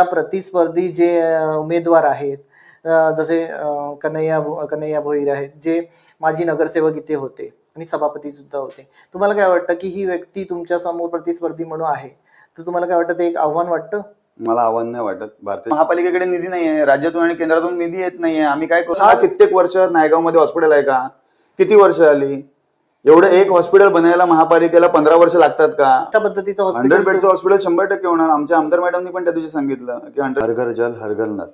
प्रतिस्पर्धी जे उमेदवार आहेत, जसे कन्हैया भोईर आहेत, जे माजी नगरसेवक इथे होते आणि सभापती सुद्धा होते. तुम्हाला काय वाटतं की ही व्यक्ती तुमच्या समोर प्रतिस्पर्धी म्हणून आहे, तर तुम्हाला काय वाटतं, ते एक आव्हान वाटतं? मला आव्हान नाही वाटत. भारतीय महापालिकेकडे निधी नाहीये, राज्यातून आणि केंद्रातून निधी येत नाहीये. आम्ही काय करू? कित्येक वर्ष नायगावमध्ये हॉस्पिटल आहे का? किती वर्ष आली? एवढं एक हॉस्पिटल बनायला महापालिकेला 15 वर्ष लागतात का? त्या पद्धतीचं 100 बेडचं हॉस्पिटल 100% होणार. आमच्या आमदार मॅडमनी पण त्या दिवशी सांगितलं की हर घर जल हर घर नल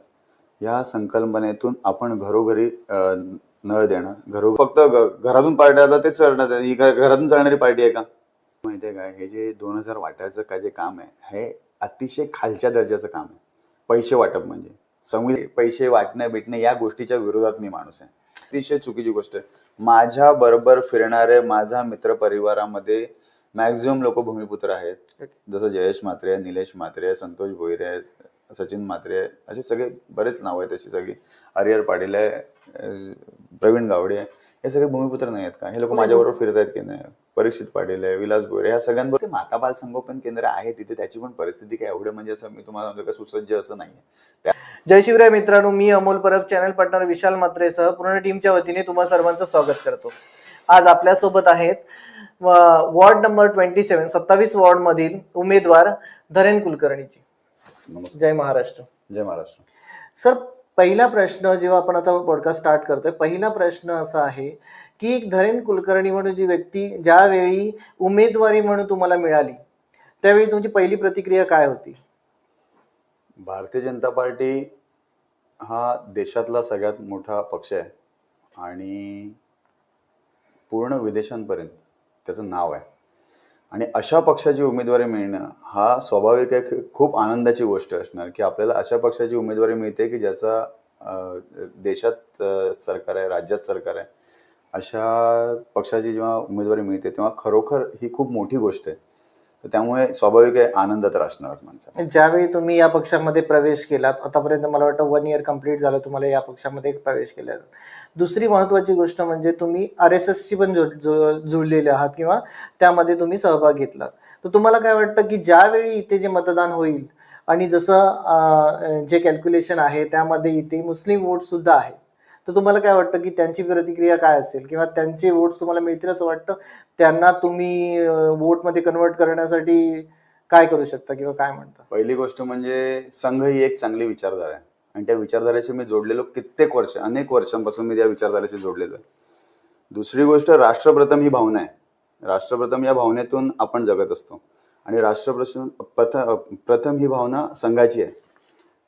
या संकल्पनेतून आपण घरोघरी नळ देणं, फक्त घरातून पार्टी आता तेच करणार. ही घरातून चालणारी पार्टी आहे का? माहितीये काय, हे जे 2000 वाटायचं काय जे काम आहे, हे अतिशय खालच्या दर्जाचं काम आहे. पैसे वाटप म्हणजे पैसे वाटणं भेटणं या गोष्टीच्या विरोधात मी माणूस आहे. अतिशय चुकीची गोष्ट आहे. माझ्या बरोबर फिरणारे माझा मित्र परिवारामध्ये मॅक्झिमम लोक भूमिपुत्र आहेत. जसं जयेश म्हात्रे, निलेश म्हात्रे, संतोष भोईरे, सचिन म्हात्रे, असे सगळे बरेच नाव आहेत. अशी सगळी अरियर पाटील आहे, प्रवीण गावडे, हे सगळे भूमिपुत्र नाही आहेत का? हे लोक माझ्याबरोबर फिरत आहेत की नाही? परीक्षित पाटील आहे, विलास भोईरे, ह्या सगळ्यांबरोबर माता बाल संगोपन केंद्र आहे तिथे. त्याची पण परिस्थिती काय एवढं म्हणजे असं मी तुम्हाला सांगतो का सुसज्ज असं नाहीये. जय शिवराय मित्रांनो, मी अमोल परब, चॅनल पार्टनर विशाल म्हात्रेसह पूर्ण टीमच्या वतीने तुम्हा सर्वांचं स्वागत करतो. आज आपल्यासोबत आहेत वॉर्ड नंबर 27 वॉर्ड मधील उमेदवार धरेन कुलकर्णीजी. जय महाराष्ट्र. जय महाराष्ट्र. सर, पहिला प्रश्न, जेव्हा आपण आता पॉडकास्ट स्टार्ट करतोय, पहिला प्रश्न असा आहे की धरेन कुलकर्णी म्हणून जी व्यक्ती ज्यावेळी उमेदवारी म्हणून तुम्हाला मिळाली, त्यावेळी तुमची पहिली प्रतिक्रिया काय होती? भारतीय जनता पार्टी हा देशातला सगळ्यात मोठा पक्ष आहे आणि पूर्ण विदेशांपर्यंत त्याचं नाव आहे. आणि अशा पक्षाची उमेदवारी मिळणं हा स्वाभाविक आहे, खूप आनंदाची गोष्ट असणार की आपल्याला अशा पक्षाची उमेदवारी मिळते की ज्याचा देशात सरकार आहे, राज्यात सरकार आहे. अशा पक्षाची जेव्हा उमेदवारी मिळते तेव्हा खरोखर ही खूप मोठी गोष्ट आहे. तर त्यामुळे स्वाभाविक आहे आनंद तर असणारच माणसाला. ज्यावेळी तुम्ही या पक्षामध्ये प्रवेश केलात, आतापर्यंत मला वाटतं 1 इयर कंप्लीट झालं तुम्हाला या पक्षामध्ये प्रवेश केल्यावर, दुसरी महत्वाची गोष्ट म्हणजे तुम्ही RSSशी पण जुळलेले आहात किंवा त्यामध्ये तुम्ही सहभाग घेतलात. तर तुम्हाला काय वाटतं की ज्यावेळी इथे जे मतदान होईल आणि जसं जे कॅल्क्युलेशन आहे त्यामध्ये इथे मुस्लिम वोट सुद्धा आहे, तर तुम्हाला काय वाटतं की त्यांची प्रतिक्रिया काय असेल किंवा त्यांचे वोट्स तुम्हाला मिळतील असं वाटतं? त्यांना तुम्ही वोटमध्ये कन्वर्ट करण्यासाठी काय करू शकता किंवा काय म्हणता? पहिली गोष्ट म्हणजे संघ ही एक चांगली विचारधारा आहे आणि त्या विचारधारेशी मी जोडलेलो कित्येक वर्ष, अनेक वर्षांपासून मी त्या विचारधारेशी जोडलेलो आहे. दुसरी गोष्ट, राष्ट्रप्रथम ही भावना आहे. राष्ट्रप्रथम या भावनेतून आपण जगत असतो आणि प्रथम ही भावना संघाची आहे.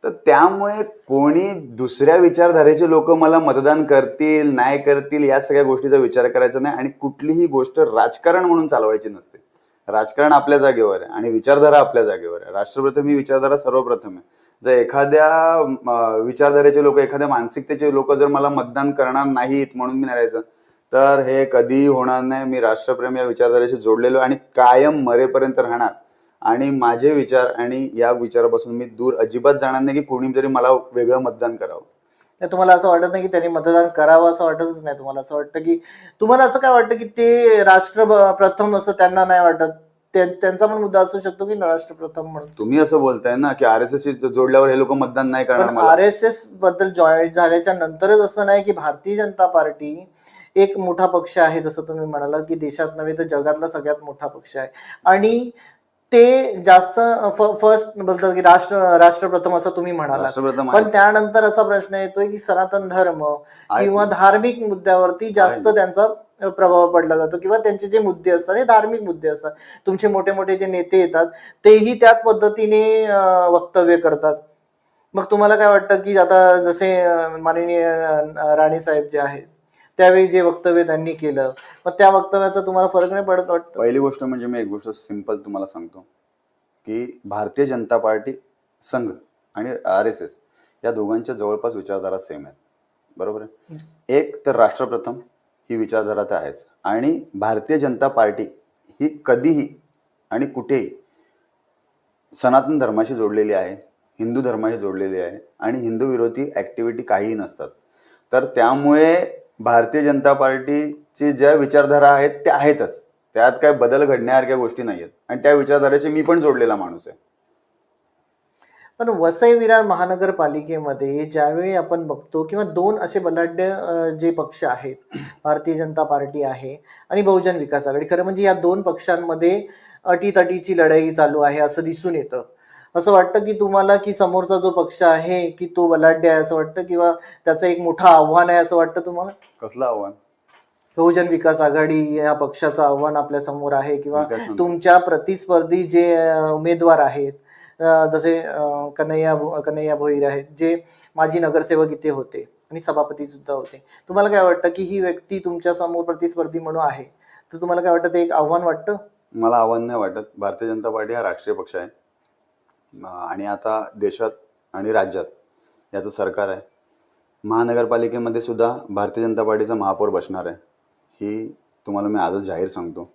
तर त्यामुळे कोणी दुसऱ्या विचारधारेचे लोक मला मतदान करतील नाही करतील या सगळ्या गोष्टीचा विचार करायचा नाही आणि कुठलीही गोष्ट राजकारण म्हणून चालवायची नसते. राजकारण आपल्या जागेवर आहे आणि विचारधारा आपल्या जागेवर आहे. राष्ट्रप्रथम ही विचारधारा सर्वप्रथम आहे. जर एखाद्या विचारधारेचे लोक, एखाद्या मानसिकतेचे लोक जर मला मतदान करणार नाहीत म्हणून मी राहायचं, तर हे कधीही होणार नाही. मी राष्ट्रप्रेम या विचारधारेशी जोडलेलो आणि कायम मरेपर्यंत राहणार आणि माझे विचार आणि या विचारापासून मी दूर अजिबात जाणार नाही की कोणी तरी मला वेगळं मतदान करावं. तुम्हाला असं वाटत नाही की त्यांनी मतदान करावं असं वाटतच नाही? तुम्हाला असं वाटतं की, तुम्हाला असं काय वाटतं की ते राष्ट्रप्रथम असं त्यांना नाही वाटत? त्यांचा पण मुद्दा असू शकतो की राष्ट्रप्रथम म्हणून. तुम्ही असं बोलताय ना की RSS जोडल्यावर हे लोक मतदान नाही करणार. RSS बद्दल जॉईन झाल्याच्या नंतरच असं नाही की भारतीय जनता पार्टी एक मोठा पक्ष आहे, जसं तुम्ही म्हणाला की देशात नव्हे तर जगातला सगळ्यात मोठा पक्ष आहे आणि ते जास्त फर्स्ट बोलतात की राष्ट्रप्रथम असं तुम्ही म्हणाला. पण त्यानंतर असा प्रश्न येतोय की सनातन धर्म किंवा धार्मिक मुद्द्यावरती जास्त त्यांचा प्रभाव पडला जातो किंवा त्यांचे जे मुद्दे असतात हे धार्मिक मुद्दे असतात. तुमचे मोठे मोठे जे नेते येतात तेही त्याच पद्धतीने वक्तव्य करतात. मग तुम्हाला काय वाटतं की आता जसे माननीय राणे साहेब जे आहेत त्यावेळी जे वक्तव्य त्यांनी केलं, मग त्या वक्तव्याचा तुम्हाला फरक नाही पडत वाटतं? पहिली गोष्ट म्हणजे मी एक गोष्ट सिंपल तुम्हाला सांगतो की भारतीय जनता पार्टी संघ आणि RSS या दोघांच्या जवळपास विचारधारा सेम आहेत. बरोबर आहे. एक तर राष्ट्रप्रथम ही विचारधारा तर आहेच आणि भारतीय जनता पार्टी ही कधीही आणि कुठेही सनातन धर्माशी जोडलेली आहे, हिंदू धर्माशी जोडलेली आहे आणि हिंदू विरोधी ऍक्टिव्हिटी काहीही नसतात. तर त्यामुळे भारतीय जनता पार्टीची ज्या विचारधारा आहेत त्या आहेतच, त्यात काय बदल घडण्यासारख्या गोष्टी नाहीयेत आणि त्या विचारधारेशी मी पण जोडलेला माणूस आहे. पण वसई विरार महानगरपालिकेमध्ये ज्यावेळी आपण बघतो किंवा दोन असे बलाढ्य जे पक्ष आहेत, भारतीय जनता पार्टी आहे आणि बहुजन विकास आघाडी, खरं म्हणजे या दोन पक्षांमध्ये अटीतटीची लढाई चालू आहे असं दिसून येतं. असं वाटतं की तुम्हाला की समोरचा जो पक्ष आहे की तो बलाढ्य आहे असं वाटतं, किंवा त्याचं एक मोठं आव्हान आहे असं वाटतं तुम्हाला? कसलं आव्हान? बहुजन विकास आघाडी या पक्षाचं आव्हान आपल्या समोर आहे, किंवा मी काय सांगतो, तुमच्या प्रतिस्पर्धी जे उमेदवार आहेत, जसे कन्हैया भोईर आहेत, जे माजी नगरसेवक इथे होते आणि सभापती सुद्धा होते. तुम्हाला काय वाटतं की ही व्यक्ती तुमच्या समोर प्रतिस्पर्धी म्हणून आहे, तर तुम्हाला काय वाटतं, ते एक आव्हान वाटतं? मला आव्हान नाही वाटत. भारतीय जनता पार्टी हा राष्ट्रीय पक्ष आहे आणि आता देशात आणि राज्यात याचं सरकार आहे. महानगरपालिकेमध्ये सुद्धा भारतीय जनता पार्टीचा महापौर बसणार आहे, ही तुम्हाला मी आजच जाहीर सांगतो.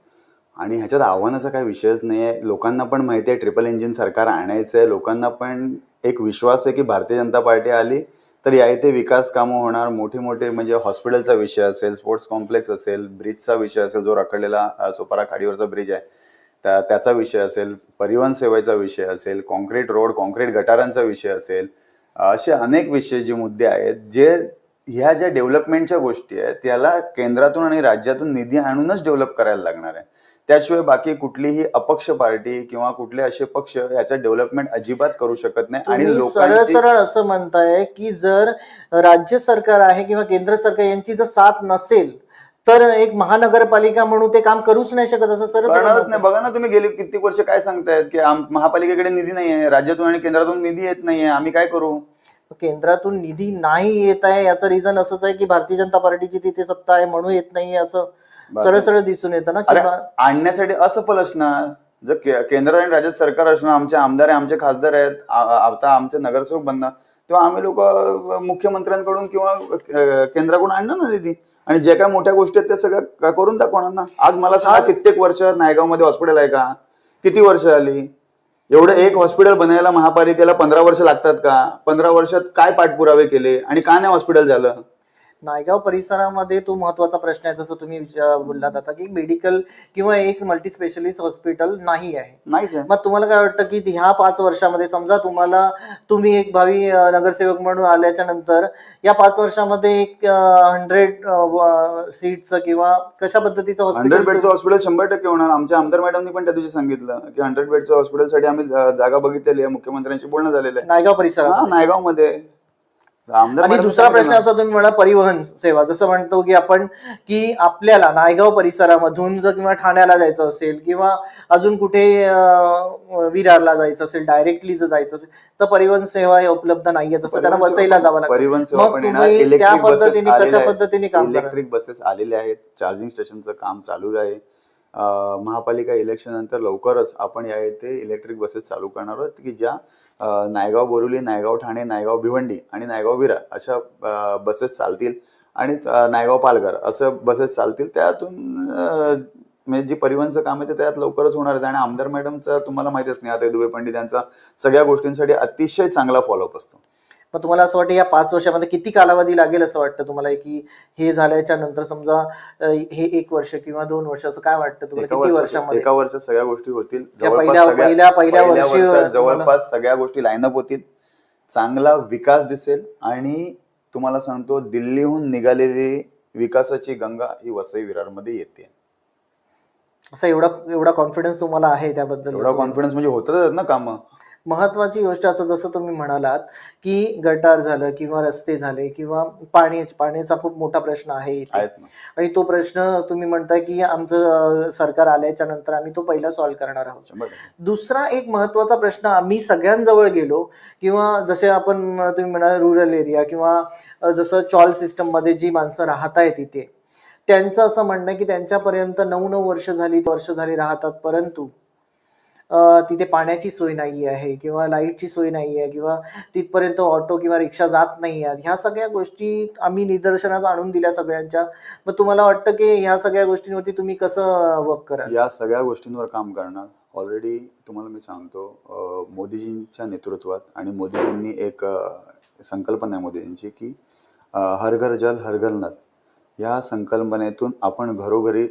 आणि ह्याच्यात आव्हानाचा काही विषयच नाही आहे. लोकांना पण माहिती आहे ट्रिपल इंजिन सरकार आणायचं आहे. लोकांना पण एक विश्वास आहे की भारतीय जनता पार्टी आली तर या इथे विकास कामं होणार. मोठे मोठे म्हणजे हॉस्पिटलचा विषय असेल, स्पोर्ट्स कॉम्प्लेक्स असेल, ब्रिजचा विषय असेल, जो रखडलेला सोपारा खाडीवरचा ब्रिज आहे त्याचा विषय असेल, परिवहन सेवेचा विषय असेल, कॉन्क्रीट रोड, कॉन्क्रीट गटारांचा विषय असेल, असे अनेक विषय जे मुद्दे आहेत, जे ह्या ज्या डेव्हलपमेंटच्या गोष्टी आहेत त्याला केंद्रातून आणि राज्यातून निधी आणूनच डेव्हलप करायला लागणार आहे. त्याशिवाय बाकी कुठलीही अपक्ष पार्टी किंवा कुठले असे पक्ष याचं डेव्हलपमेंट अजिबात करू शकत नाही. आणि तुम्ही सरळ लोकांची सरळ असं म्हणताय की जर राज्य सरकार आहे किंवा केंद्र सरकार यांची जर साथ नसेल तर एक महानगरपालिका म्हणून ते काम करूच नाही शकत, असं सरळ सरळ करणारच नाही. म्हणताय. बघा ना, तुम्ही गेली कित्येक वर्ष काय सांगतायत की महापालिकेकडे निधी नाही आहे, राज्यातून आणि केंद्रातून निधी येत नाहीये, आम्ही काय करू? केंद्रातून निधी नाही येत आहे याचं रिझन असंच आहे की भारतीय जनता पार्टीची तिथे सत्ता आहे म्हणून येत नाहीये, असं सरळ सरळ दिसून येतं ना. अरे, किंवा आणण्यासाठी असफल असणार. जर केंद्रात आणि राज्यात सरकार असणार, आमचे आमदार आहे, आमचे खासदार आहेत, आता आमचे नगरसेवक बनणार, तेव्हा आम्ही लोक मुख्यमंत्र्यांकडून किंवा केंद्राकडून आणणार ना निधी, आणि जे काय मोठ्या गोष्टी आहेत त्या सगळ्या करून दाखवणार ना. आज मला सांगा, कित्येक वर्ष नायगावमध्ये हॉस्पिटल आहे का? किती वर्ष आली? एवढं एक हॉस्पिटल बनायला महापालिकेला 15 वर्ष लागतात का? 15 वर्षात काय पाठपुरावे केले आणि का नाही हॉस्पिटल झालं? नायगाव परिसरामध्ये तो महत्वाचा प्रश्न आहे, जसं तुम्ही बोललात आता की मेडिकल किंवा एक मल्टी स्पेशलिस्ट हॉस्पिटल नाही आहे. नाहीच आहे. मग तुम्हाला काय वाटतं की ह्या 5 वर्षामध्ये, समजा तुम्ही एक भावी नगरसेवक म्हणून आल्याच्या नंतर या 5 वर्षामध्ये एक 100 सीटचं किंवा कशा पद्धतीचं 100 हॉस्पिटल? बेडचं हॉस्पिटल 100% होणार. आमच्या आमदार मॅडमनी पण त्या दिवशी सांगितलं की 100 बेडचं हॉस्पिटलसाठी आम्ही जागा बघितलेली आहे, मुख्यमंत्र्यांशी बोलणं झालेलं आहे. नायगाव परिसरात. नायगाव मध्ये आमदार आणि मॅडम दुसरा प्रश्न असा तुम्ही म्हणा, परिवहन सेवा, जसं म्हणतो की आपण की आपल्याला नायगाव परिसरामधून जर किंवा ठाण्याला जायचं असेल किंवा अजून कुठे विरारला जायचं असेल, डायरेक्टली जर जायचं असेल तर परिवहन सेवा हे उपलब्ध नाहीये, जसं त्यांना वसईला जावं लागतं. परिवहन सेवा मग पण येणार. तुम्ही त्या पद्धतीने कशा पद्धतीने काम करा? इलेक्ट्रिक बसेस आलेले आहेत, चार्जिंग स्टेशनचं काम चालू आहे. महापालिका इलेक्शन नंतर लवकरच आपण या इथे इलेक्ट्रिक बसेस चालू करणार आहोत की ज्या नायगाव बोरिवली, नायगाव ठाणे, नायगाव भिवंडी आणि नायगाव विरार अशा बसेस चालतील आणि नायगाव पालघर असं बसेस चालतील. त्यातून म्हणजे जे परिवहनचं काम आहे ते त्यात लवकरच होणार आहे. आणि आमदार मॅडमचा तुम्हाला माहितीच नाही, आता दुबे पंडित यांचा सगळ्या गोष्टींसाठी अतिशय चांगला फॉलोअप असतो. मग तुम्हाला असं वाटतं या 5 वर्षामध्ये किती कालावधी लागेल असं वाटतं तुम्हाला, की हे झाल्याच्या नंतर समजा हे 1 वर्ष किंवा 2 वर्ष, असं काय वाटतं तुम्हाला, किती वर्षामध्ये? एका वर्षात सगळ्या गोष्टी होतील. पहिल्या वर्षी जवळपास सगळ्या गोष्टी लाईनअप होतील. चांगला विकास दिसेल आणि तुम्हाला सांगतो, दिल्लीहून निघालेली विकासाची गंगा ही वसई विरारमध्ये येते. असं एवढा कॉन्फिडन्स तुम्हाला आहे त्याबद्दल? एवढा कॉन्फिडन्स म्हणजे होतच ना कामं. महत्वाची गोष्ट असं जसं तुम्ही म्हणालात की गटार झालं किंवा रस्ते झाले किंवा पाण्याचा खूप मोठा प्रश्न आहे इथे. आणि तो प्रश्न तुम्ही म्हणताय की आमचं सरकार आल्याच्या नंतर आम्ही तो पहिला सॉल्व्ह करणार आहोत. दुसरा एक महत्वाचा प्रश्न आम्ही सगळ्यांजवळ गेलो, किंवा जसे आपण तुम्ही म्हणाल रूरल एरिया किंवा जसं चॉल सिस्टम मध्ये जी माणसं राहत आहेत तिथे, त्यांचं असं म्हणणं आहे की त्यांच्यापर्यंत 9 वर्ष झाली राहतात, परंतु तिथे पाण्याची सोय नाही आहे किंवा लाईटची सोय नाही आहे किंवा तिथपर्यंत ऑटो किंवा रिक्षा जात नाही आहेत. ह्या सगळ्या गोष्टी आम्ही निदर्शनास आणून दिल्या सगळ्यांच्या. मग तुम्हाला वाटतं की ह्या सगळ्या गोष्टींवरती तुम्ही कसं वर्क कराल? या सगळ्या गोष्टींवर काम करणार. ऑलरेडी तुम्हाला मी सांगतो, मोदीजींच्या नेतृत्वात आणि मोदीजींनी एक संकल्पना आहे मोदीजींची की हर घर जल हर घर नल, या संकल्पनेतून आपण घरोघरी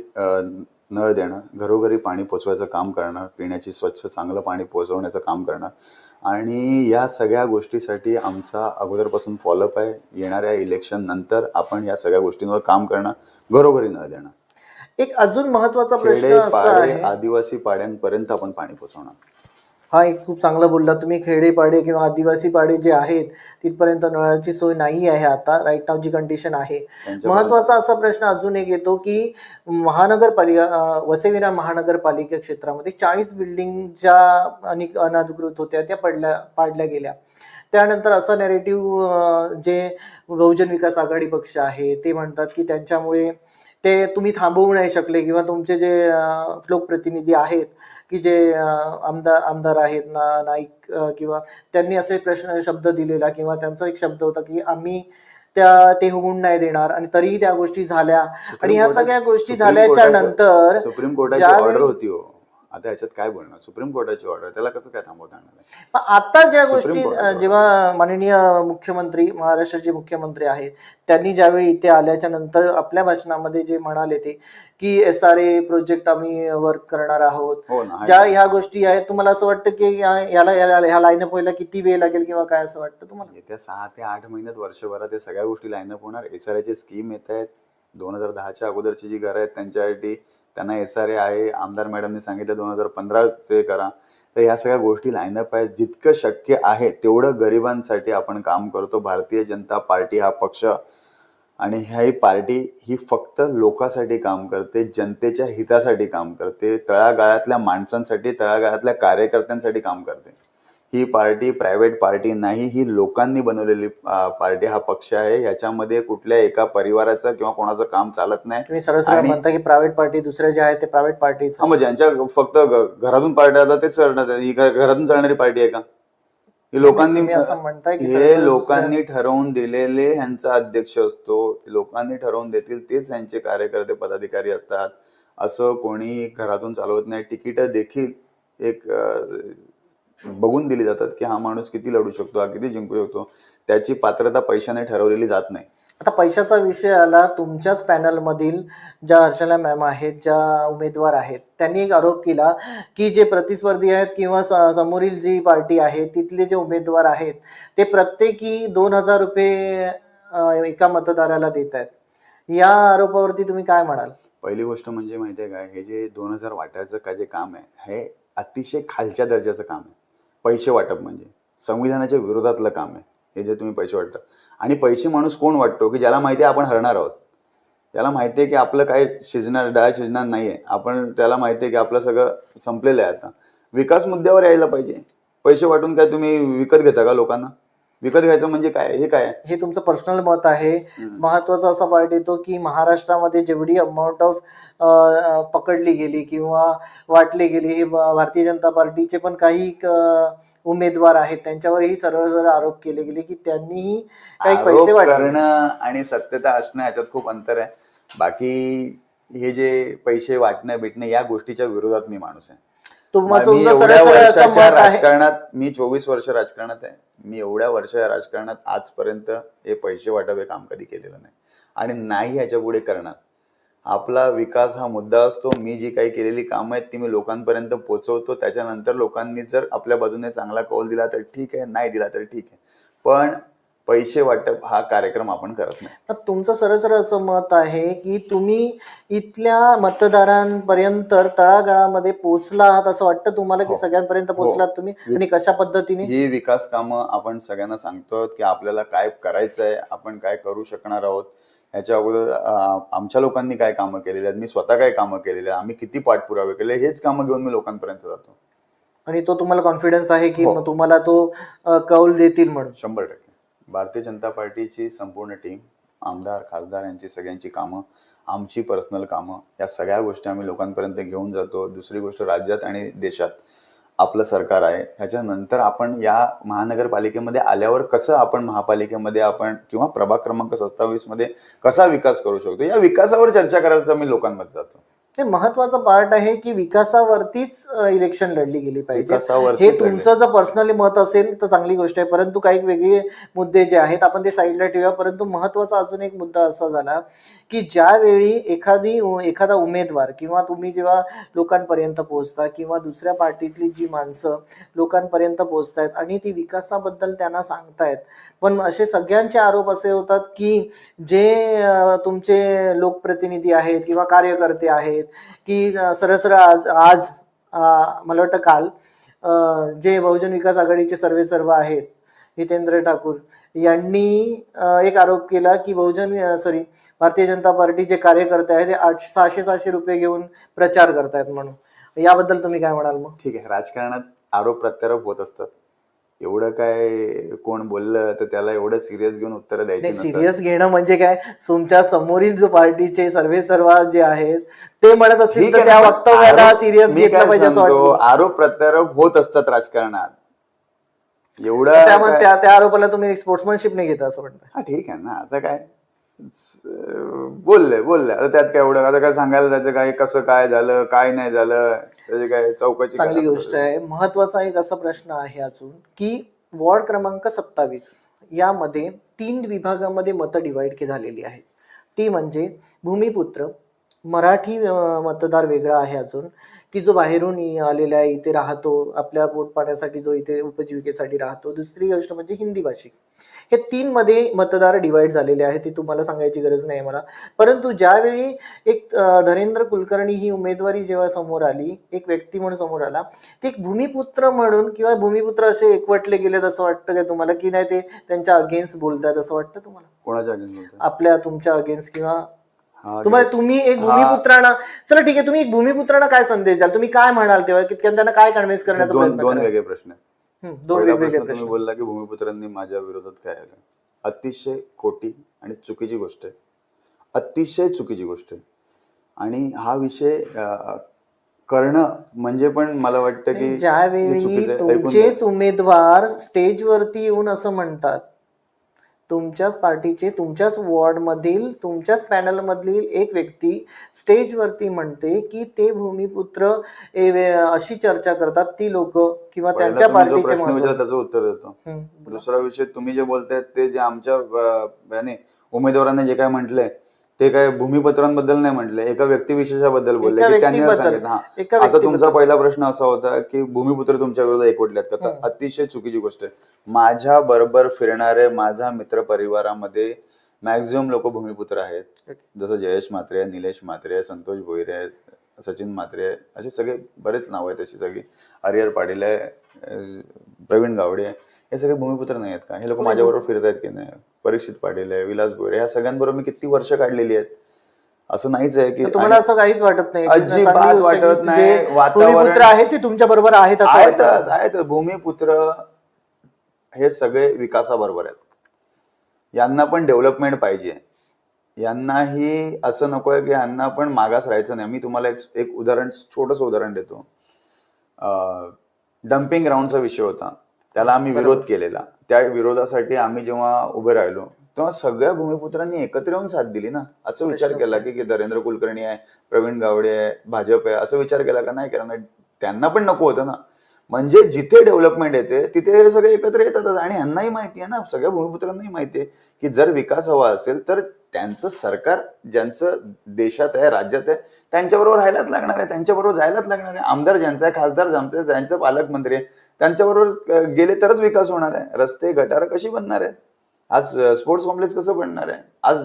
नळ देणं, घरोघरी पाणी पोचवायचं काम करणं, पिण्याची स्वच्छ चांगलं पाणी पोचवण्याचं काम करणं. आणि या सगळ्या गोष्टीसाठी आमचा अगोदरपासून फॉलोअप आहे. येणाऱ्या इलेक्शन नंतर आपण या सगळ्या गोष्टींवर काम करणं, घरोघरी नळ देणं. एक अजून महत्वाचा प्रश्न खेडे असा पाडे आहे, आदिवासी पाड्यांपर्यंत आपण पाणी पोचवणार. हा एक खूप चांगला बोलला तुम्ही. खेडेपाडे किंवा आदिवासी पाडे जे आहेत तिथपर्यंत नळाची सोय नाही आहे आता, राईट नाव जी कंडिशन आहे. महत्वाचा असा प्रश्न अजून एक येतो की वसई विरार महानगरपालिका क्षेत्रामध्ये 40 बिल्डिंग ज्या अनधिकृत होत्या त्या पाडल्या गेल्या. त्यानंतर असा नेरेटिव्ह जे बहुजन विकास आघाडी पक्ष आहे ते म्हणतात की त्यांच्यामुळे ते तुम्ही थांबवू नाही शकले, किंवा तुमचे जे लोकप्रतिनिधी आहेत की जे आमदार आहेत नाईक किंवा त्यांनी असे शब्द दिलेला, किंवा त्यांचा एक शब्द होता की आम्ही ते होऊन नाही देणार, आणि तरीही त्या गोष्टी झाल्या. आणि ह्या सगळ्या गोष्टी झाल्याच्या नंतर सुप्रीम कोर्टाची ऑर्डर होती हो. आता याच्यात काय बोलणार, सुप्रीम कोर्टाची ऑर्डर, त्याला कसं काय थांबवता येणार आहे? आता ज्या गोष्टी जेव्हा माननीय मुख्यमंत्री, महाराष्ट्राचे मुख्यमंत्री आहेत, त्यांनी ज्यावेळी इथे आल्याच्या नंतर आपल्या भाषणामध्ये जे म्हणाले ते की SRA प्रोजेक्ट आम्ही वर्क करणार आहोत, ज्या ह्या गोष्टी आहेत, तुम्हाला असं वाटतं की ह्या लाईनअप व्हायला किती वेळ लागेल किंवा काय असं वाटतं तुम्हाला? येत्या 6 ते 8 महिन्यात, वर्षभरात या सगळ्या गोष्टी लाईनअप होणार. SRA स्कीम येत आहेत. 2010च्या अगोदरची जी घरं आहेत त्यांच्यासाठी त्यांना SRA आहे. आमदार मॅडमने सांगितलं 2015 ते करा. तर ह्या सगळ्या गोष्टी लाईनअप आहेत. जितकं शक्य आहे तेवढं गरिबांसाठी आपण काम करतो. भारतीय जनता पार्टी हा पक्ष आणि ही पार्टी ही फक्त लोकांसाठी काम करते, जनतेच्या हितासाठी काम करते, तळागाळातल्या माणसांसाठी, तळागाळातल्या कार्यकर्त्यांसाठी काम करते. ही पार्टी प्रायव्हेट पार्टी नाही, ही लोकांनी बनवलेली पार्टी हा पक्ष आहे. याच्यामध्ये कुठल्या एका परिवाराचं किंवा कोणाचं काम चालत नाही. तुम्ही सरळ म्हणता की प्रायव्हेट पार्टी, दुसरे जे आहे ते प्रायव्हेट पार्टी, मग ज्यांच्या फक्त घरातून पार्टी आता तेच चालणार. ही घरातून चालणारी पार्टी आहे का? ही लोकांनी ठरवून दिलेले ह्यांचा अध्यक्ष असतो. लोकांनी ठरवून देतील तेच यांचे कार्यकर्ते पदाधिकारी असतात. असं कोणी घरातून चालवत नाही. तिकीट देखील एक बघून दिली जातात की हा माणूस किती लढू शकतो, हा किती जिंकू शकतो. त्याची पात्रता पैशाने ठरवलेली जात नाही. आता पैशाचा विषय आला, तुमच्याच पॅनलमधील ज्या हर्षला मॅम आहेत, ज्या उमेदवार आहेत, त्यांनी एक आरोप केला की जे प्रतिस्पर्धी आहेत किंवा समोरील जी पार्टी आहे तिथले जे उमेदवार आहेत ते प्रत्येकी 2000 रुपये एका मतदाराला देत आहेत. या आरोपावरती तुम्ही काय म्हणाल? पहिली गोष्ट म्हणजे माहितीये काय, हे जे 2000 वाटायचं काय जे काम आहे हे अतिशय खालच्या दर्जाचं काम आहे. पैसे वाटप म्हणजे संविधानाच्या विरोधातलं काम आहे हे जे तुम्ही पैसे वाटतात. आणि पैसे माणूस कोण वाटतो की ज्याला माहिती आहे आपण हरणार आहोत, त्याला माहिती आहे की आपलं काय डाळ शिजणार नाहीये, त्याला माहिती आहे की आपलं सगळं संपलेलं आहे. आता विकास मुद्द्यावर यायला पाहिजे. पैसे वाटून काय तुम्ही विकत घेता का लोकांना? विकत घ्यायचं म्हणजे काय, हे काय? हे तुमचं पर्सनल मत आहे. महत्वाचा असा पार्ट येतो की महाराष्ट्रामध्ये जेवढी अमाऊंट ऑफ पकडली गेली किंवा वाटली गेली, हे भारतीय जनता पार्टीचे पण काही उमेदवार आहेत त्यांच्यावरही सरळ आरोप केले गेले की त्यांनीही काही पैसे वाटणं आणि सत्यता असणं याच्यात खूप अंतर आहे. बाकी हे जे पैसे वाटणं भेटणं या गोष्टीच्या विरोधात मी माणूस आहे. मी एवढ्या वर्षाच्या राजकारणात, मी 24 वर्ष राजकारणात आहे. मी एवढ्या वर्ष राजकारणात आजपर्यंत हे पैसे वाटप हे काम कधी केलेलं नाही आणि नाही ह्याच्या पुढे करणार. आपला विकास हा मुद्दा असतो. मी जी काही केलेली कामं आहेत ती मी लोकांपर्यंत पोहोचवतो. त्याच्यानंतर लोकांनी जर आपल्या बाजूने चांगला कौल दिला तर ठीक आहे, नाही दिला तर ठीक आहे, पण पैसे वाटप हा कार्यक्रम आपण करत नाही. तुमचं सरळ असं मत आहे की तुम्ही इथल्या मतदारांपर्यंत तळागाळामध्ये पोहोचला आहात असं वाटतं तुम्हाला की सगळ्यांपर्यंत पोहोचलात तुम्ही, आणि कशा पद्धतीने? ही विकास कामं आपण सगळ्यांना सांगतो की आपल्याला काय करायचं आहे, आपण काय करू शकणार आहोत. ह्याच्या अगोदर आमच्या लोकांनी काय कामं केलेली आहेत, मी स्वतः काय कामं केलेली आहेत, आम्ही किती पाठपुरावे केले, हेच कामं घेऊन मी लोकांपर्यंत जातो. आणि तो तुम्हाला कॉन्फिडन्स आहे की तुम्हाला तो कौल देतील म्हणून? 100%. भारतीय जनता पार्टीची संपूर्ण टीम, आमदार खासदार यांची सगळ्यांची कामं, आमची पर्सनल कामं, या सगळ्या गोष्टी आम्ही लोकांपर्यंत घेऊन जातो. दुसरी गोष्ट, राज्यात आणि देशात आपलं सरकार आहे. ह्याच्यानंतर आपण या महानगरपालिकेमध्ये आल्यावर कसं आपण महापालिकेमध्ये आपण किंवा प्रभाग क्रमांक 27 मध्ये कसा विकास करू शकतो, या विकासावर चर्चा करायला मी लोकांमध्ये जातो. ते महत्वाचं पार्ट आहे की विकासावरतीच इलेक्शन लढली गेली पाहिजे. विकासावरती हे तुमचं जर पर्सनली मत असेल तर चांगली गोष्ट आहे, परंतु काही वेगळे मुद्दे जे आहेत आपण ते साईडला ठेवूया. परंतु महत्वाचा अजून एक मुद्दा असा झाला की ज्यावेळी एखादा उमेदवार किंवा तुम्ही जेव्हा लोकांपर्यंत पोहोचता किंवा दुसऱ्या पार्टीतली जी माणसं लोकांपर्यंत पोहोचतायत आणि ती विकासाबद्दल त्यांना सांगतायत, पण असे सगळ्यांचे आरोप असे होतात की जे तुमचे लोकप्रतिनिधी आहेत किंवा कार्यकर्ते आहेत की सरळ आज आज मला वाटतं काल जे बहुजन विकास आघाडीचे सर्व आहेत हितेंद्र ठाकूर यांनी एक आरोप केला की भारतीय जनता पार्टीचे कार्यकर्ते आहेत ते 600 रुपये घेऊन प्रचार करतायत म्हणून. याबद्दल तुम्ही काय म्हणाल मग? ठीक आहे, राजकारणात आरोप प्रत्यारोप होत असतात. एवढं काय कोण बोललं तर त्याला एवढं सिरियस घेऊन उत्तर द्यायची नसतात. सिरियस घेणं म्हणजे काय, तुमच्या समोरील जो पार्टीचे सर्व जे आहेत ते म्हणत असतील तर त्या वक्तव्याला सिरियस घेतलं पाहिजे असं वाटतं. आरोप प्रत्यारोप होत असतात राजकारणात. एवढं त्यामुळे त्या आरोपाला तुम्ही स्पोर्ट्समनशिप नाही घेता असं वाटतं. हा ठीक आहे ना, आता काय बोलले आता त्यात काय एवढं, आता काय सांगायला जायचं काय, कसं काय झालं काय नाही झालं, त्याची काय चौकशी. चांगली गोष्ट आहे. महत्वाचा एक असा प्रश्न आहे अजून की वॉर्ड क्रमांक 27 यामध्ये 3 विभागामध्ये मतं डिवाइड झालेली आहेत. ती म्हणजे भूमिपुत्र, मराठी मतदार वेगळा आहे अजून की जो बाहेरून आलेला आहे, इथे राहतो, आपल्या पोट पाण्यासाठी जो इथे उपजीविकेसाठी राहतो. दुसरी गोष्ट म्हणजे हिंदी भाषिक. हे 3 मध्ये मतदार डिवाइड झालेले आहेत, ती तुम्हाला सांगायची गरज नाही मला. परंतु ज्यावेळी एक धरेंद्र कुलकर्णी ही उमेदवारी जेव्हा समोर आली, एक व्यक्ती म्हणून समोर आला, ते एक भूमिपुत्र म्हणून किंवा भूमिपुत्र असे एकवटले गेलेत असं वाटतं का तुम्हाला की नाही ते त्यांच्या अगेन्स्ट बोलतात असं वाटतं तुम्हाला? कोणाच्या अगेन्स्ट बोलतात? तुमच्या अगेन्स्ट किंवा तुम्ही एक भूमिपुत्रांना, चला ठीक आहे, तुम्ही एक भूमिपुत्रांना काय संदेश द्याल, तुम्ही काय म्हणाल तेव्हा की त्यांना काय कन्व्हिन्स करण्याचा प्रयत्न दोन वेगळे प्रश्न आहेत. दोन वेगवेगळे प्रश्न. तुम्ही बोलला की भूमिपुत्रांनी माझ्या विरोधात काय आलं, अतिशय खोटी आणि चुकीची गोष्ट आहे, अतिशय चुकीची गोष्ट आहे. आणि हा विषय करणं म्हणजे पण मला वाटतं की ज्यावेळी तुमचेच उमेदवार स्टेजवरती येऊन असं म्हणतात, तुमच्याच पार्टीचे, तुमच्याच वॉर्ड मधील, तुमच्याच पॅनल मधील एक व्यक्ती स्टेजवरती म्हणते की ते भूमिपुत्र अशी चर्चा करतात ती लोक किंवा त्यांच्या पार्टीचे. त्याचं उत्तर देतो. दुसरा विषय तुम्ही जे बोलतायत ते जे आमच्या उमेदवारांनी जे काय म्हटलंय ते काय भूमिपुत्रांबद्दल नाही म्हटले, एका व्यक्तिविशेषाबद्दल बोलले की त्यांनी सांगितलं. आता तुमचा पहिला प्रश्न असा होता की भूमिपुत्र तुमच्या विरोधात एकवटल्यात का, अतिशय चुकीची गोष्ट आहे. माझ्या बरोबर फिरणारे माझा मित्र परिवारामध्ये मॅक्झिमम लोक भूमिपुत्र आहेत. जसं जयेश म्हात्रे, निलेश म्हात्रे, संतोष भोईरे, सचिन म्हात्रे, असे सगळे बरेच नाव आहेत. अशी सगळी हरिहर पाटील आहे, प्रवीण गावडे, हे सगळे भूमिपुत्र नाही आहेत का? हे लोक माझ्याबरोबर फिरत आहेत की नाही? परीक्षित पाटील आहे, विलास भोईरे, ह्या सगळ्यांबरोबर मी किती वर्ष काढलेली आहेत. असं नाहीच आहे की तुम्हाला असं काहीच वाटत नाही, अजिबात वाटत नाही. वातावरण आहे ते तुमच्या बरोबर आहेत. भूमिपुत्र हे सगळे विकासाबरोबर आहेत. यांना पण डेव्हलपमेंट पाहिजे, यांनाही असं नको आहे की यांना पण मागास राहायचं नाही. मी तुम्हाला एक छोटस उदाहरण देतो. डम्पिंग ग्राउंडचा विषय होता, त्याला आम्ही विरोध केलेला. त्या विरोधासाठी आम्ही जेव्हा उभे राहिलो तेव्हा सगळ्या भूमिपुत्रांनी एकत्र येऊन साथ दिली ना. असं विचार केला की धरेंद्र कुलकर्णी आहे, प्रवीण गावडे आहे, भाजप आहे, असं विचार केला का? नाही केला ना. त्यांना पण नको होतं ना. म्हणजे जिथे डेव्हलपमेंट येते तिथे हे सगळे एकत्र येतातच. आणि यांनाही माहिती आहे ना, सगळ्या भूमिपुत्रांनाही माहिती आहे की जर विकास हवा असेल तर त्यांचं सरकार ज्यांचं देशात आहे, राज्यात आहे, त्यांच्याबरोबर राहायलाच लागणार आहे, त्यांच्याबरोबर जायलाच लागणार आहे. आमदार ज्यांचा आहे, खासदार ज्यांचं पालकमंत्री आहे, त्यांच्याबरोबर गेले तरच विकास होणार आहे. रस्ते गटार कशी बनणार आहेत? आज स्पोर्ट्स कॉम्प्लेक्स कसं बनणार आहे? आज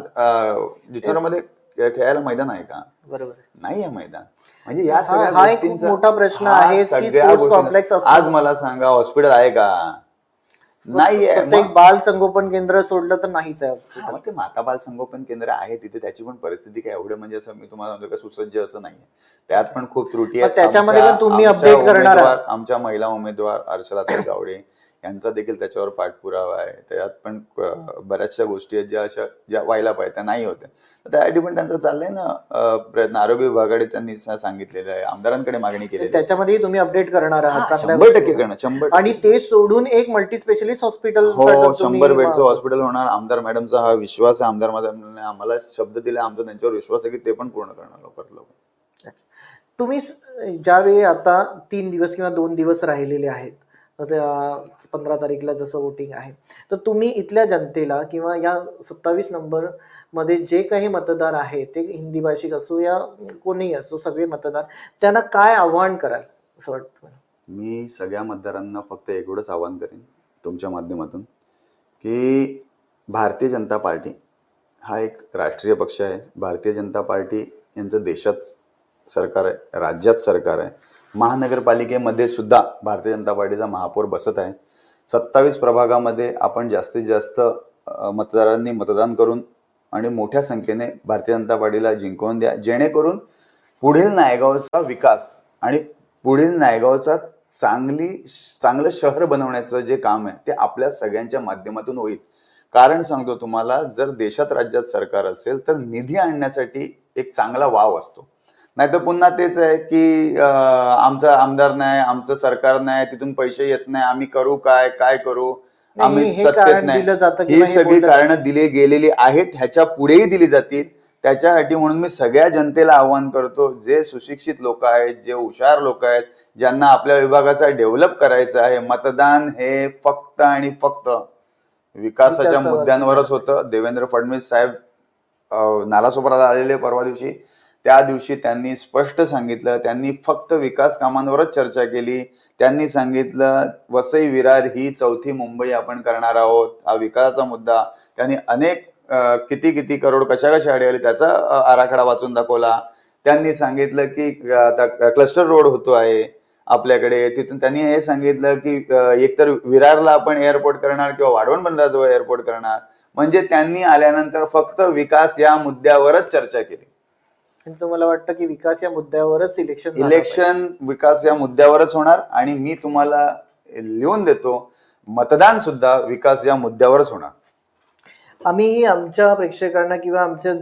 जुचोरामध्ये खेळायला मैदान आहे का? बरोबर नाही आहे मैदान. म्हणजे या सगळ्या गोष्टींचा मोठा प्रश्न आहे की स्पोर्ट्स कॉम्प्लेक्स. आज मला सांगा हॉस्पिटल आहे का? नाहीये. एक बाल संगोपन केंद्र सोडलं तर नाहीच आहे. ते माता बाल संगोपन केंद्र आहे तिथे, त्याची पण परिस्थिती काय एवढं म्हणजे असं मी तुम्हाला सांगतो का सुसज्ज असं नाहीये. त्यात पण खूप त्रुटी आहेत. त्याच्यामध्ये पण तुम्ही अपडेट करणार. आमच्या महिला उमेदवार अर्चलाताई गावडे यांचा देखील त्याच्यावर पाठपुरावा आहे. त्यात पण बऱ्याचशा गोष्टी आहेत ज्या व्हायला पाहिजे त्या नाही होत्या. त्यासाठी पण त्यांचं चाललंय ना प्रयत्न. आरोग्य विभागाकडे त्यांनी सांगितलेलं आहे, आमदारांकडे मागणी केली. त्याच्यामध्ये तुम्ही अपडेट करणार आहात 100% करणं. 100%. आणि ते सोडून एक मल्टी स्पेशलिस्ट हॉस्पिटल, हो 100 बेडचं हॉस्पिटल होणार. आमदार मॅडमचा हा विश्वास आहे. आमदार मॅडमने आम्हाला शब्द दिला, आमचा त्यांच्यावर विश्वास आहे की ते पण पूर्ण करणार लवकरात लवकर. तुम्ही ज्यावेळी आता 3 दिवस किंवा 2 दिवस राहिलेले आहेत, 15 तारीखला जसं वोटिंग आहे, तर तुम्ही इथल्या जनतेला किंवा या 27 नंबर मध्ये जे काही मतदार आहेत ते हिंदी भाषिक असो या कोणीही असो, सगळे मतदार, त्यांना काय आव्हान कराल असं वाटतं? मी सगळ्या मतदारांना फक्त एवढंच आवाहन करेन तुमच्या माध्यमातून की भारतीय जनता पार्टी हा एक राष्ट्रीय पक्ष आहे. भारतीय जनता पार्टी यांचं देशात सरकार आहे, राज्यात सरकार आहे. महानगरपालिकेमध्ये सुद्धा भारतीय जनता पार्टीचा महापौर बसत आहे. 27 प्रभागामध्ये आपण जास्तीत जास्त मतदारांनी मतदान करून आणि मोठ्या संख्येने भारतीय जनता पार्टीला जिंकवून द्या, जेणेकरून पुढील नायगावचा विकास आणि पुढील नायगावचा चांगलं शहर बनवण्याचं जे काम आहे ते आपल्या सगळ्यांच्या माध्यमातून होईल. कारण सांगतो तुम्हाला, जर देशात राज्यात सरकार असेल तर निधी आणण्यासाठी एक चांगला वाव असतो. नाहीतर पुन्हा तेच आहे की आमचा आमदार नाही, आमचं सरकार नाही, तिथून पैसे येत नाही, आम्ही करू काय करू, आम्ही सत्तेत नाही. ही सगळी कारणं दिली गेलेली आहेत, ह्याच्या पुढेही दिली जातील. त्याच्यासाठी म्हणून मी सगळ्या जनतेला आवाहन करतो, जे सुशिक्षित लोक आहेत, जे हुशार लोक आहेत, ज्यांना आपल्या विभागाचा डेव्हलप करायचा आहे, मतदान हे फक्त आणि फक्त विकासाच्या मुद्द्यांवरच होतं. देवेंद्र फडणवीस साहेब नालासोपाराला आलेले परवा दिवशी, त्या दिवशी त्यांनी स्पष्ट सांगितलं, त्यांनी फक्त विकास कामांवरच चर्चा केली. त्यांनी सांगितलं वसई विरार ही 4थी मुंबई आपण करणार आहोत, हा विकासाचा मुद्दा. त्यांनी अनेक किती करोड कशा आले त्याचा आराखडा वाचून दाखवला. त्यांनी सांगितलं की क्लस्टर रोड होतो आहे आपल्याकडे, तिथून त्यांनी हे सांगितलं की एकतर विरारला आपण एअरपोर्ट करणार किंवा वाढवण बंदराजवळ एअरपोर्ट करणार. म्हणजे त्यांनी आल्यानंतर फक्त विकास या मुद्द्यावरच चर्चा केली. तुम्हाला वाटतं की विकास या मुद्द्यावरच इलेक्शन विकास या मुद्द्यावरच होणार. आणि मी तुम्हाला लिहून देतो, मतदान सुद्धा विकास या मुद्द्यावरच होणार. आम्ही आमच्या प्रेक्षकांना किंवा आमच्या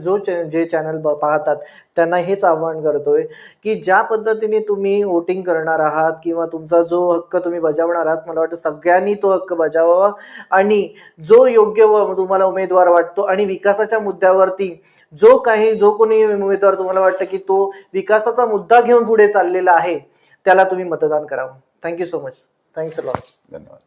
जे चॅनल पाहतात त्यांना हेच आवाहन करतोय की ज्या पद्धतीने तुम्ही वोटिंग करणार आहात किंवा तुमचा जो हक्क तुम्ही बजावणार आहात, मला वाटतं सगळ्यांनी तो हक्क बजावावा आणि जो योग्य तुम्हाला उमेदवार वाटतो आणि विकासाच्या मुद्द्यावरती जो कोणी उमेदवार तुम्हाला वाटतं की तो विकासाचा मुद्दा घेऊन पुढे चाललेला आहे त्याला तुम्ही मतदान करावं. Thank you so much. Thanks a lot. धन्यवाद.